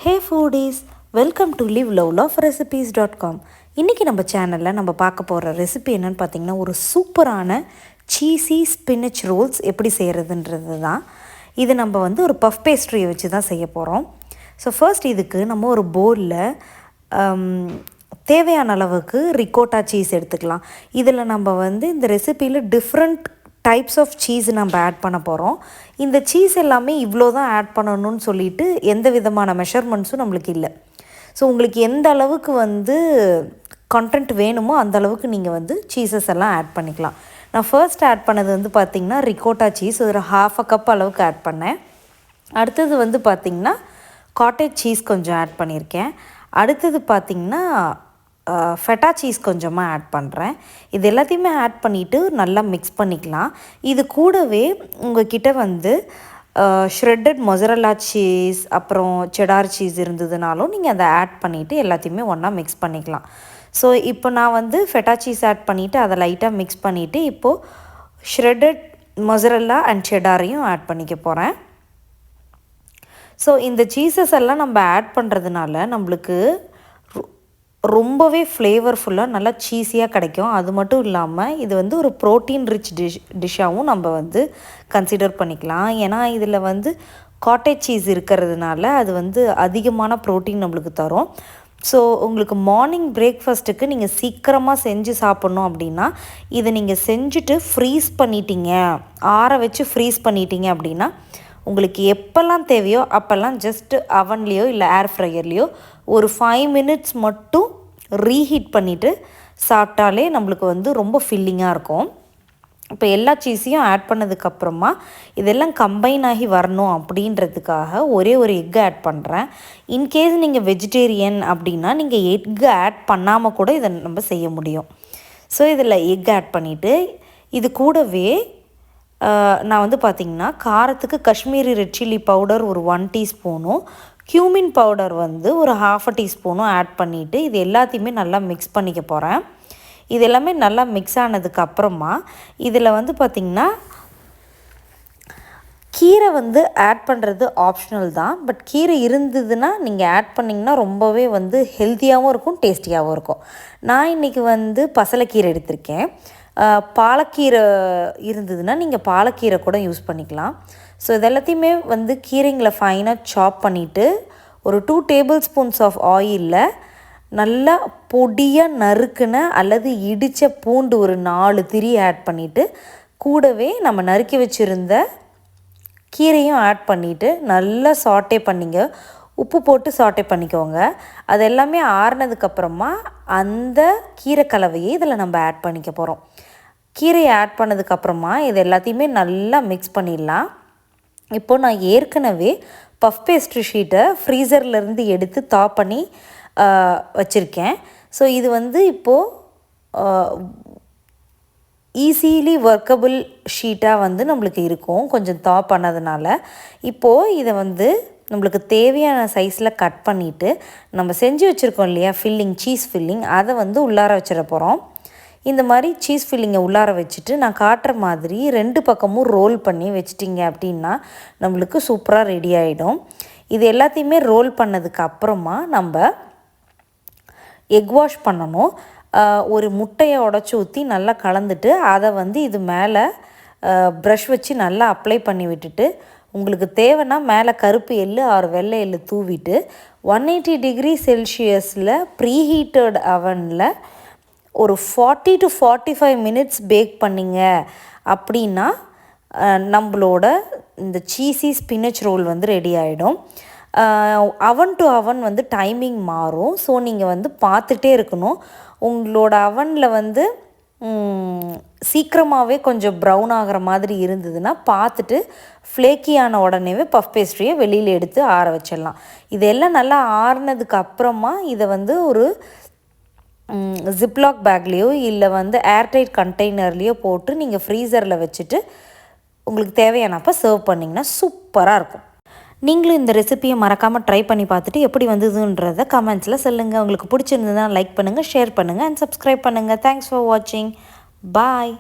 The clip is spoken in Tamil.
Hey foodies, welcome to liveloveloverecipes.com. இன்றைக்கி நம்ம சேனலில் நம்ம பார்க்க போகிற ரெசிபி என்னென்னு பார்த்திங்கன்னா, ஒரு சூப்பரான சீஸி ஸ்பினச் ரோல்ஸ் எப்படி செய்கிறதுன்றது தான். இது நம்ம ஒரு பஃப் பேஸ்ட்ரியை வச்சு தான் செய்ய போகிறோம். ஸோ ஃபர்ஸ்ட் இதுக்கு நம்ம ஒரு பவுலில் தேவையான அளவுக்கு ரிகோட்டா சீஸ் எடுத்துக்கலாம். இதில் நம்ம இந்த ரெசிப்பியில் டிஃப்ரெண்ட் டைப்ஸ் ஆஃப் சீஸ் நம்ம ஆட் பண்ண போகிறோம். இந்த சீஸ் எல்லாமே இவ்வளோ தான் ஆட் பண்ணணும்னு சொல்லிட்டு எந்த விதமான மெஷர்மெண்ட்ஸும் நம்மளுக்கு இல்லை. ஸோ உங்களுக்கு எந்த அளவுக்கு கண்டென்ட் வேணுமோ அந்த அளவுக்கு நீங்கள் சீஸஸ் எல்லாம் ஆட் பண்ணிக்கலாம். நான் ஃபர்ஸ்ட் ஆட் பண்ணது பார்த்திங்கன்னா ரிகோட்டா சீஸ் ஒரு 1/2 கப் அளவுக்கு ஆட் பண்ணேன். அடுத்தது பார்த்திங்கன்னா காட்டேஜ் சீஸ் கொஞ்சம் ஆட் பண்ணியிருக்கேன். அடுத்தது பார்த்திங்கன்னா ஃபெட்டா சீஸ் கொஞ்சமாக ஆட் பண்ணுறேன். இது எல்லாத்தையுமே ஆட் பண்ணிவிட்டு நல்லா மிக்ஸ் பண்ணிக்கலாம். இது கூடவே உங்கள்கிட்ட ஷ்ரெட்டட் மொசரல்லா சீஸ் அப்புறம் செடார் சீஸ் இருந்ததுனாலும் நீங்கள் அதை ஆட் பண்ணிவிட்டு எல்லாத்தையுமே ஒன்றா மிக்ஸ் பண்ணிக்கலாம். ஸோ இப்போ நான் ஃபெட்டா சீஸ் ஆட் பண்ணிவிட்டு அதை லைட்டாக மிக்ஸ் பண்ணிவிட்டு இப்போது ஷ்ரெட்டட் மொசரல்லா அண்ட் செடாரையும் ஆட் பண்ணிக்க போகிறேன். ஸோ இந்த சீஸஸ் எல்லாம் நம்ம ஆட் பண்ணுறதுனால நம்மளுக்கு ரொம்பவே ஃப்ளேவர்ஃபுல்லாக நல்லா சீஸியாக கிடைக்கும். அது மட்டும் இல்லாமல் இது ஒரு ப்ரோட்டீன் ரிச் டிஷ்ஷாகவும் நம்ம கன்சிடர் பண்ணிக்கலாம். ஏன்னா இதில் காட்டேஜ் சீஸ் இருக்கிறதுனால அது அதிகமான ப்ரோட்டீன் நம்மளுக்கு தரும். ஸோ உங்களுக்கு மார்னிங் பிரேக்ஃபாஸ்ட்டுக்கு நீங்கள் சீக்கிரமாக செஞ்சு சாப்பிட்ணும் அப்படின்னா இதை நீங்கள் செஞ்சுட்டு ஃப்ரீஸ் பண்ணிட்டீங்க, ஆற வச்சு ஃப்ரீஸ் பண்ணிட்டீங்க அப்படின்னா உங்களுக்கு எப்போல்லாம் தேவையோ அப்போல்லாம் ஜஸ்ட்டு அவன்லேயோ இல்லை ஏர் ஃப்ரையர்லேயோ ஒரு 5 மினிட்ஸ் மட்டும் ரீஹீட் பண்ணிவிட்டு சாப்பிட்டாலே நம்மளுக்கு ரொம்ப ஃபில்லிங்காக இருக்கும். இப்போ எல்லா சீஸையும் ஆட் பண்ணதுக்கப்புறமா இதெல்லாம் கம்பைன் ஆகி வரணும் அப்படின்றதுக்காக ஒரே ஒரு எக்கு ஆட் பண்ணுறேன். இன்கேஸ் நீங்கள் வெஜிடேரியன் அப்படின்னா நீங்கள் எக்கு ஆட் பண்ணாமல் கூட இதை நம்ம செய்ய முடியும். ஸோ இதில் எக் ஆட் பண்ணிவிட்டு இது கூடவே நான் பார்த்திங்கன்னா காரத்துக்கு காஷ்மீரி ரெட் சில்லி பவுடர் ஒரு 1 டீஸ்பூனும் கியூமின் பவுடர் ஒரு 1/2 டீஸ்பூனும் ஆட் பண்ணிவிட்டு இது எல்லாத்தையுமே நல்லா மிக்ஸ் பண்ணிக்க போகிறேன். இது எல்லாமே நல்லா மிக்ஸ் ஆனதுக்கப்புறமா இதில் பார்த்திங்கன்னா கீரை ஆட் பண்ணுறது ஆப்ஷனல் தான். பட் கீரை இருந்ததுன்னா நீங்கள் ஆட் பண்ணிங்கன்னா ரொம்பவே ஹெல்த்தியாகவும் இருக்கும், டேஸ்டியாகவும் இருக்கும். நான் இன்றைக்கி பசலைக்கீரை எடுத்திருக்கேன். பாலக்கீரை இருந்ததுன்னா நீங்கள் பாலக்கீரை கூட யூஸ் பண்ணிக்கலாம். ஸோ இது எல்லாத்தையுமே கீரைங்களை ஃபைனாக சாப் பண்ணிவிட்டு ஒரு 2 டேபிள் ஸ்பூன்ஸ் ஆஃப் ஆயிலில் நல்லா பொடியாக நறுக்குன அல்லது இடித்த பூண்டு ஒரு 4 திரி ஆட் பண்ணிவிட்டு கூடவே நம்ம நறுக்கி வச்சுருந்த கீரையும் ஆட் பண்ணிவிட்டு நல்லா சாட்டே பண்ணிங்க. உப்பு போட்டு சாட்டே பண்ணிக்கோங்க. அது எல்லாமே ஆறுனதுக்கப்புறமா அந்த கீரை கலவையை இதில் நம்ம ஆட் பண்ணிக்க போகிறோம். கீரையை ஆட் பண்ணதுக்கப்புறமா இது எல்லாத்தையுமே நல்லா மிக்ஸ் பண்ணிடலாம். இப்போது நான் ஏற்கனவே பஃப் பேஸ்ட்ரி ஷீட்டை ஃப்ரீசர்லேருந்து எடுத்து தாப் பண்ணி வச்சுருக்கேன். ஸோ இது இப்போது ஈஸிலி ஒர்க்கபிள் ஷீட்டாக நம்மளுக்கு இருக்கும் கொஞ்சம் தாப் பண்ணதுனால. இப்போது இதை நம்மளுக்கு தேவையான சைஸில் கட் பண்ணிவிட்டு நம்ம செஞ்சு வச்சுருக்கோம் இல்லையா ஃபில்லிங், சீஸ் ஃபில்லிங், அதை உள்ளார வச்சிட போகிறோம். இந்த மாதிரி சீஸ் ஃபில்லிங்கை உள்ளார வச்சுட்டு நான் காட்டுற மாதிரி 2 பக்கமும் ரோல் பண்ணி வச்சிட்டிங்க அப்படின்னா நம்மளுக்கு சூப்பராக ரெடி ஆகிடும். இது எல்லாத்தையுமே ரோல் பண்ணதுக்கு அப்புறமா நம்ம எக் வாஷ் பண்ணணும். ஒரு முட்டையை உடச்சி ஊற்றி நல்லா கலந்துட்டு அதை இது மேலே ப்ரஷ் வச்சு நல்லா அப்ளை பண்ணி விட்டுட்டு உங்களுக்கு தேவைன்னா மேலே கருப்பு எள்ளு ஆர் வெள்ளை எள்ளு தூவிட்டு 180 டிகிரி செல்சியஸில் ப்ரீஹீட்டட் அவனில் ஒரு 40 to 45 மினிட்ஸ் பேக் பண்ணிங்க அப்படின்னா நம்மளோட இந்த சீஸி ஸ்பினச் ரோல் ரெடி ஆகிடும். அவன் டு அவன் டைமிங் மாறும். ஸோ நீங்கள் பார்த்துட்டே இருக்கணும். உங்களோட அவனில் சீக்கிரமாகவே கொஞ்சம் ப்ரௌன் ஆகிற மாதிரி இருந்ததுன்னா பார்த்துட்டு ஃப்ளேக்கியான உடனேவே பஃப் பேஸ்ட்ரியை வெளியில் எடுத்து ஆற வச்சிடலாம். இதெல்லாம் நல்லா ஆறுனதுக்கு அப்புறமா இதை ஒரு ஜிப்லாக் பேக்லேயோ இல்லை ஏர்டைட் கண்டெய்னர்லேயோ போட்டு நீங்கள் ஃப்ரீசரில் வச்சுட்டு உங்களுக்கு தேவையானப்போ சர்வ் பண்ணிங்கன்னா சூப்பராக இருக்கும். நீங்களும் இந்த ரெசிபியை மறக்காமல் ட்ரை பண்ணி பார்த்துட்டு எப்படி வந்ததுன்றதை கமெண்ட்ஸில் சொல்லுங்கள். உங்களுக்கு பிடிச்சிருந்ததுன்னா லைக் பண்ணுங்கள், ஷேர் பண்ணுங்கள் அண்ட் சப்ஸ்கிரைப் பண்ணுங்கள். தேங்க்ஸ் ஃபார் வாட்சிங். பாய்.